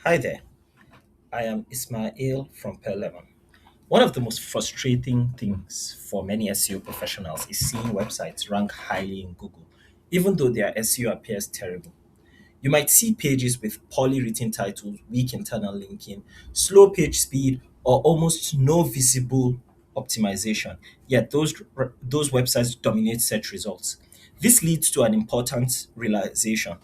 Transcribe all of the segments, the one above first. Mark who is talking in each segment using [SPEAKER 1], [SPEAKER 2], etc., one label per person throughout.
[SPEAKER 1] Hi there, I am Ismail from Pelemon. One of the most frustrating things for many SEO professionals is seeing websites rank highly in Google, even though their SEO appears terrible. You might see pages with poorly written titles, weak internal linking, slow page speed, or almost no visible optimization, yet those websites dominate search results. This leads to an important realization.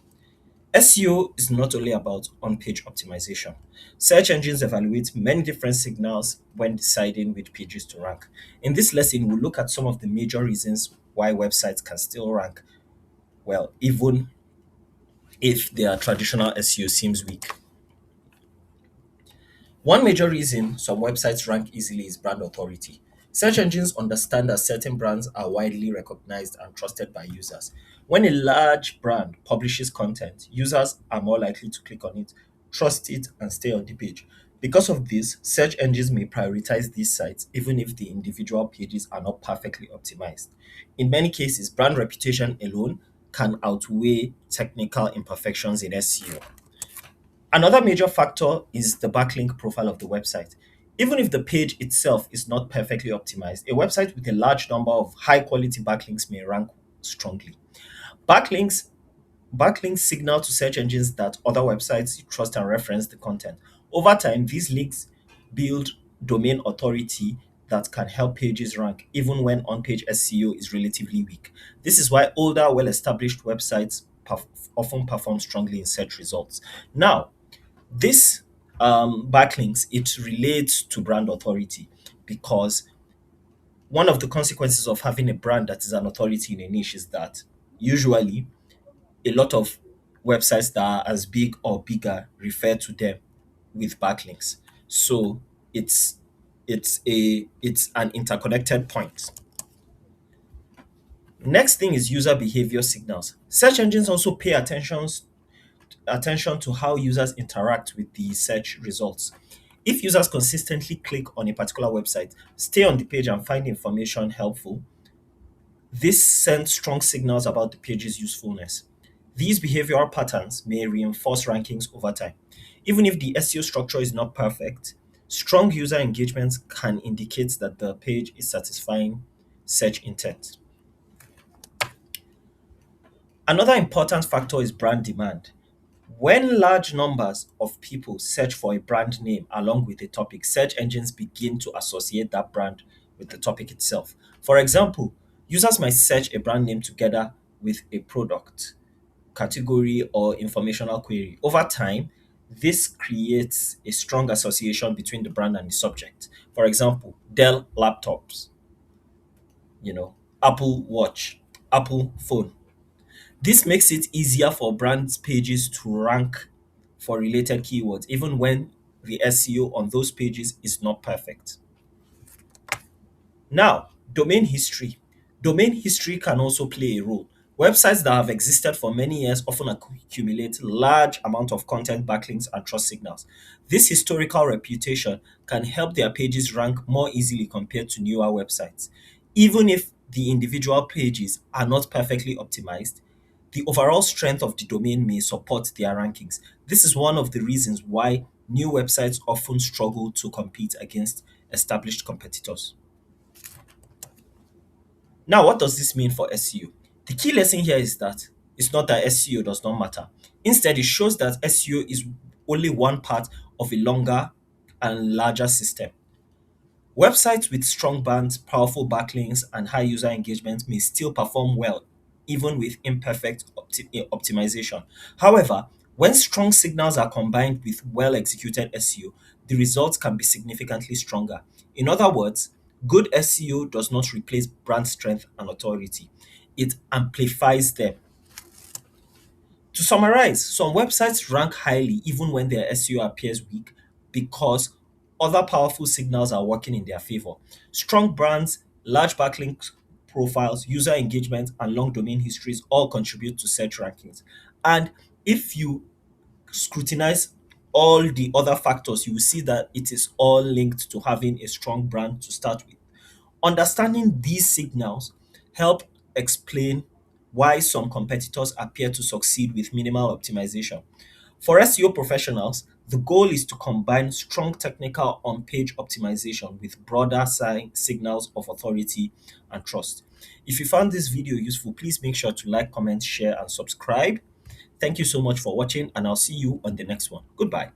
[SPEAKER 1] SEO is not only about on page optimization. Search engines evaluate many different signals when deciding which pages to rank. In this lesson, we'll look at some of the major reasons why websites can still rank well, even if their traditional SEO seems weak. One major reason some websites rank easily is brand authority. Search engines understand that certain brands are widely recognized and trusted by users. When a large brand publishes content, users are more likely to click on it, trust it, and stay on the page. Because of this, search engines may prioritize these sites even if the individual pages are not perfectly optimized. In many cases, brand reputation alone can outweigh technical imperfections in SEO. Another major factor is the backlink profile of the website. Even if the page itself is not perfectly optimized, a website with a large number of high quality backlinks may rank strongly. Backlinks Backlinks signal to search engines that other websites trust and reference the content. Over time, these links build domain authority that can help pages rank even when on-page SEO is relatively weak. This is why older, well-established websites often perform strongly in search results. Now, this backlinks it relates to brand authority because one of the consequences of having a brand that is an authority in a niche is that usually a lot of websites that are as big or bigger refer to them with backlinks. So it's it's an interconnected point. Next thing is user behavior signals. Search engines also pay attention to how users interact with the search results. If users consistently click on a particular website, stay on the page and find information helpful, this sends strong signals about the page's usefulness. These behavioral patterns may reinforce rankings over time. Even if the SEO structure is not perfect, strong user engagement can indicate that the page is satisfying search intent. Another important factor is brand demand. When large numbers of people search for a brand name along with a topic, search engines begin to associate that brand with the topic itself. For example, users might search a brand name together with a product, category, or informational query. Over time, this creates a strong association between the brand and the subject. For example, Dell laptops, Apple Watch, Apple phone. This makes it easier for brand pages to rank for related keywords, even when the SEO on those pages is not perfect. Now, domain history. Domain history can also play a role. Websites that have existed for many years often accumulate large amount of content backlinks and trust signals. This historical reputation can help their pages rank more easily compared to newer websites. Even if the individual pages are not perfectly optimized, the overall strength of the domain may support their rankings. This is one of the reasons why new websites often struggle to compete against established competitors. Now, what does this mean for SEO? The key lesson here is that it's not that SEO does not matter. Instead, it shows that SEO is only one part of a longer and larger system. Websites with strong brands, powerful backlinks, and high user engagement may still perform well, even with imperfect optimization. However, when strong signals are combined with well executed SEO, the results can be significantly stronger. In other words, good SEO does not replace brand strength and authority, it amplifies them. To summarize, some websites rank highly even when their SEO appears weak because other powerful signals are working in their favor. Strong brands, large backlink profiles, user engagement, and long domain histories all contribute to search rankings. And if you scrutinize all the other factors, you will see that it is all linked to having a strong brand to start with. Understanding these signals help explain why some competitors appear to succeed with minimal optimization. For SEO professionals, the goal is to combine strong technical on-page optimization with broader signals of authority and trust. If you found this video useful, please make sure to like, comment, share, and subscribe. Thank you so much for watching, and I'll see you on the next one. Goodbye.